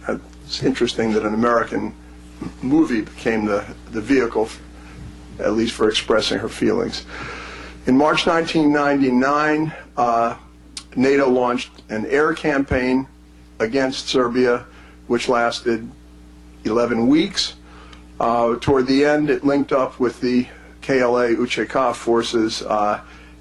It's interesting that an American movie became the vehicle, at least for expressing her feelings. In March 1999, NATO launched an air campaign against Serbia, which lasted 11 weeks. Toward the end, it linked up with the KLA UÇK forces,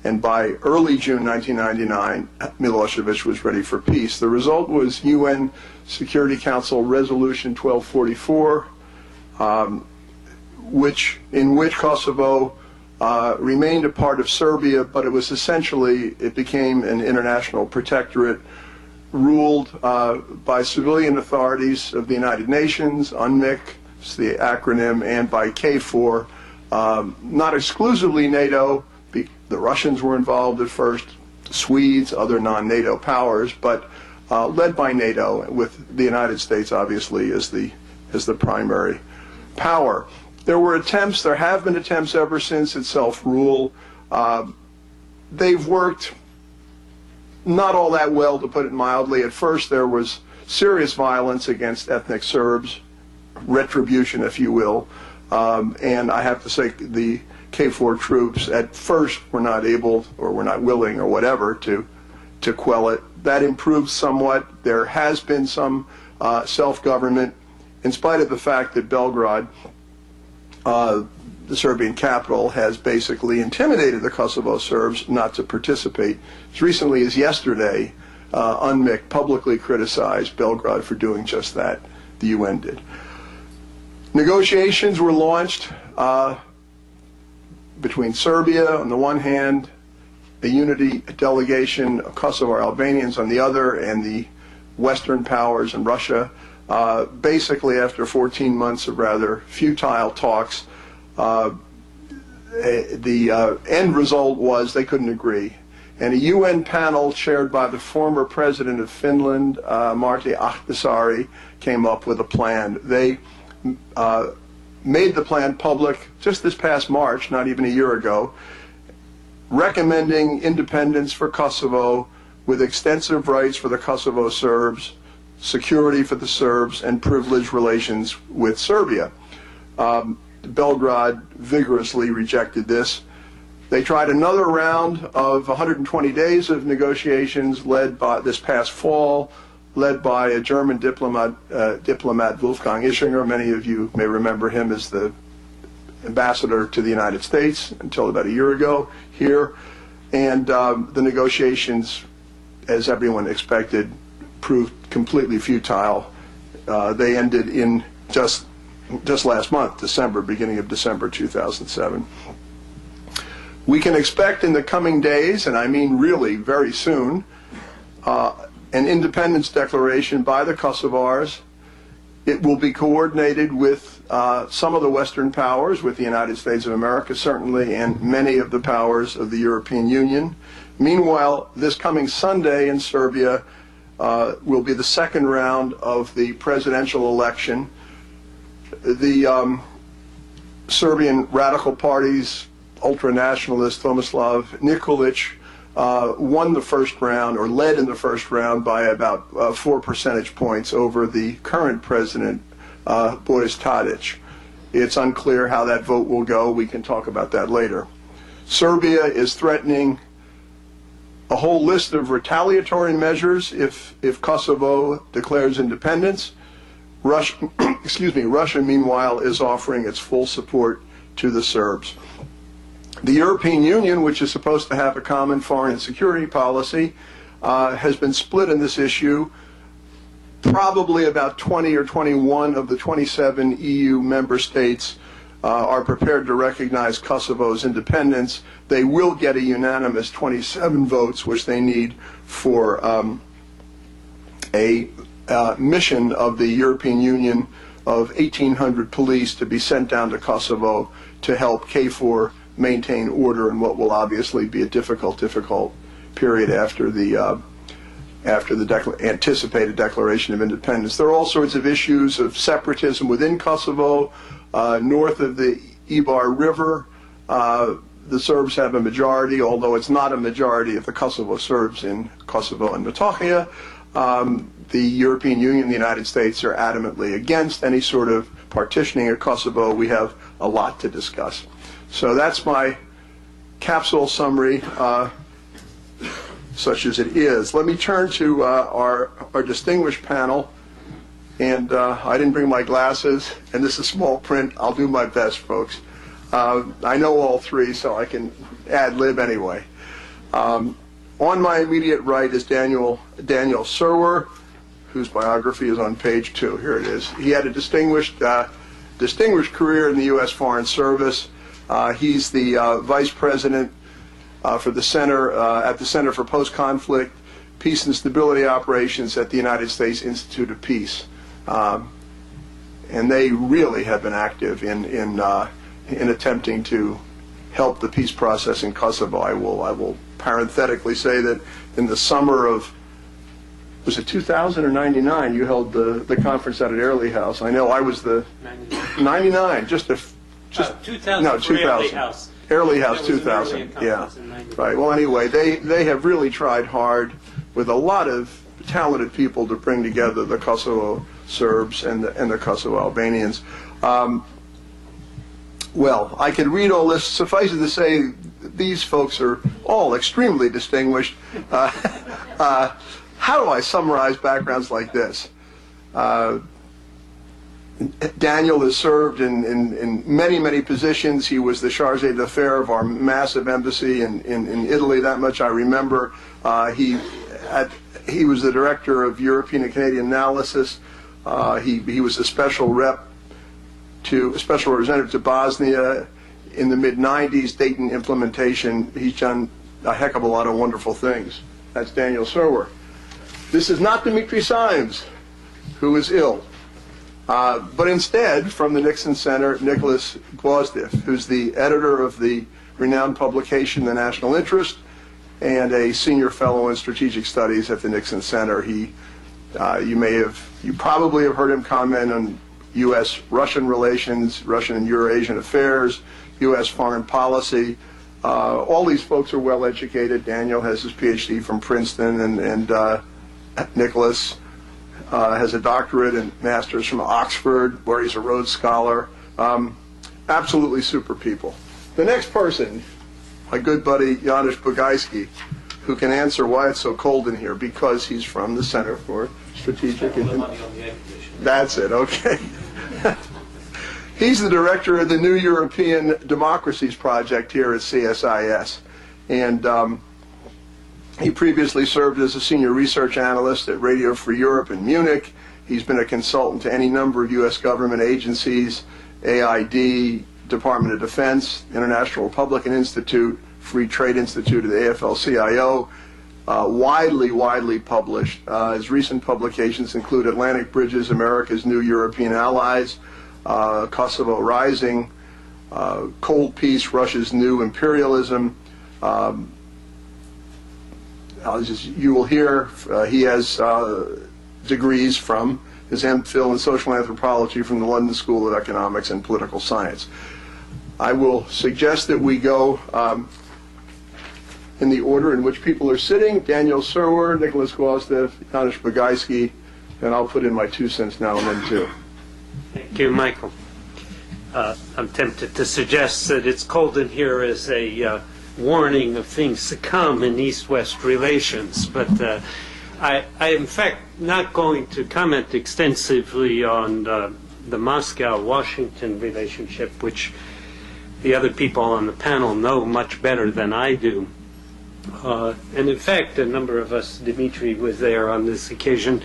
and by early June 1999, Milosevic was ready for peace. The result was UN Security Council Resolution 1244, in which Kosovo remained a part of Serbia, but it became an international protectorate ruled by civilian authorities of the United Nations, UNMIK, it's the acronym, and by KFOR, not exclusively NATO. The Russians were involved at first, the Swedes, other non-NATO powers, but led by NATO, with the United States obviously as the primary power. There have been attempts ever since at self-rule. They've worked not all that well, to put it mildly. At first there was serious violence against ethnic Serbs, retribution, if you will, and I have to say the KFOR troops at first were not able, or were not willing, or whatever, to quell it. That improved somewhat. There has been some self-government, in spite of the fact that Belgrade, the Serbian capital, has basically intimidated the Kosovo Serbs not to participate. As recently as yesterday, UNMIK publicly criticized Belgrade for doing just that. The UN did. Negotiations were launched between Serbia on the one hand, a unity delegation of Kosovo Albanians on the other, and the Western powers and Russia. Basically, after 14 months of rather futile talks, the end result was they couldn't agree. And a UN panel chaired by the former president of Finland, Martti Ahtisaari, came up with a plan. They made the plan public just this past March, not even a year ago, recommending independence for Kosovo with extensive rights for the Kosovo Serbs, security for the Serbs, and privileged relations with Serbia. Belgrade vigorously rejected this. They tried another round of 120 days of negotiations led by this past fall, led by a German diplomat Wolfgang Ischinger. Many of you may remember him as the ambassador to the United States until about a year ago here. And the negotiations, as everyone expected, proved completely futile. They ended in just last month, beginning of December 2007. We can expect in the coming days, and I mean really very soon, an independence declaration by the Kosovars. It will be coordinated with some of the Western powers, with the United States of America certainly, and many of the powers of the European Union. Meanwhile, this coming Sunday in Serbia will be the second round of the presidential election. The Serbian radical parties, ultra-nationalist Tomislav Nikolic, won the first round, or led in the first round, by about 4 percentage points over the current president, Boris Tadic. It's unclear how that vote will go. We can talk about that later. Serbia is threatening a whole list of retaliatory measures if Kosovo declares independence. Russia, meanwhile, is offering its full support to the Serbs. The European Union, which is supposed to have a common foreign and security policy, has been split in this issue. Probably about 20 or 21 of the 27 EU member states are prepared to recognize Kosovo's independence. They will get a unanimous 27 votes, which they need for a mission of the European Union of 1,800 police to be sent down to Kosovo to help KFOR maintain order in what will obviously be a difficult period after the anticipated declaration of independence. There are all sorts of issues of separatism within Kosovo. North of the Ibar River, the Serbs have a majority, although it's not a majority of the Kosovo Serbs in Kosovo and Metohija. the European Union and the United States are adamantly against any sort of partitioning of Kosovo. We have a lot to discuss. So that's my capsule summary, such as it is. Let me turn to our distinguished panel. And I didn't bring my glasses, and this is small print. I'll do my best, folks. I know all three, so I can ad-lib anyway. On my immediate right is Daniel Serwer, whose biography is on page 2. Here it is. He had a distinguished career in the U.S. Foreign Service. He's the vice president for the Center at the Center for Post-Conflict Peace and Stability Operations at the United States Institute of Peace. And they really have been active in attempting to help the peace process in Kosovo. I will parenthetically say that in the summer of, was it 2000 or 99, you held the conference out at Early House. I know I was the 99, 2000. No, 2000. Early House 2000. Yeah. Right. Well, anyway, they have really tried hard with a lot of talented people to bring together the Kosovo Serbs and the Kosovo Albanians. Well, I could read all this. Suffice it to say, these folks are all extremely distinguished. How do I summarize backgrounds like this? Daniel has served in many, many positions. He was the charge d'affaires of our massive embassy in Italy. That much I remember. He was the director of European and Canadian analysis. He was a special representative to Bosnia in the mid-90s, Dayton implementation. He's done a heck of a lot of wonderful things. That's Daniel Serwer. This is not Dimitri Simes, who is ill. But instead, from the Nixon Center, Nicholas Gwozdiev, who's the editor of the renowned publication, The National Interest, and a senior fellow in strategic studies at the Nixon Center. You probably have heard him comment on U.S.-Russian relations, Russian and Eurasian affairs, U.S. foreign policy. All these folks are well educated. Daniel has his PhD from Princeton, and Nicholas has a doctorate and master's from Oxford, where he's a Rhodes Scholar. Absolutely super people. The next person, my good buddy Janusz Bugajski, who can answer why it's so cold in here, because he's from the Center for Strategic and... That's it, okay. He's the director of the new European Democracies Project here at CSIS. And he previously served as a senior research analyst at Radio Free Europe in Munich. He's been a consultant to any number of U.S. government agencies, AID, Department of Defense, International Republican Institute, Free Trade Institute of the AFL-CIO, widely published. His recent publications include Atlantic Bridges, America's New European Allies, Kosovo Rising, Cold Peace, Russia's New Imperialism. You will hear he has degrees from his MPhil in social anthropology from the London School of Economics and Political Science. I will suggest that we go in the order in which people are sitting: Daniel Serwer, Nicholas Gwozdiev, Janusz Bugajski, and I'll put in my 2 cents now and then too. Thank you, Michael. I'm tempted to suggest that it's cold in here as a warning of things to come in East-West relations, but I in fact not going to comment extensively on the Moscow-Washington relationship, which the other people on the panel know much better than I do. And in fact, a number of us, Dimitri was there on this occasion,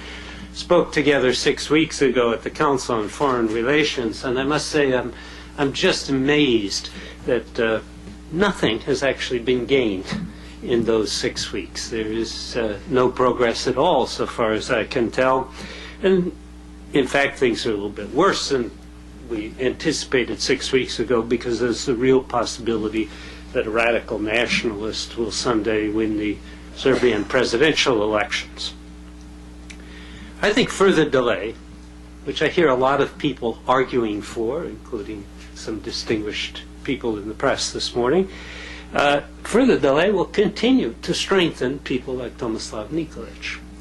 spoke together 6 weeks ago at the Council on Foreign Relations, and I must say I'm just amazed that nothing has actually been gained in those 6 weeks. There is no progress at all, so far as I can tell. And in fact, things are a little bit worse than we anticipated 6 weeks ago, because there's the real possibility that a radical nationalist will someday win the Serbian presidential elections. I think further delay, which I hear a lot of people arguing for, including some distinguished people in the press this morning, further delay will continue to strengthen people like Tomislav Nikolic.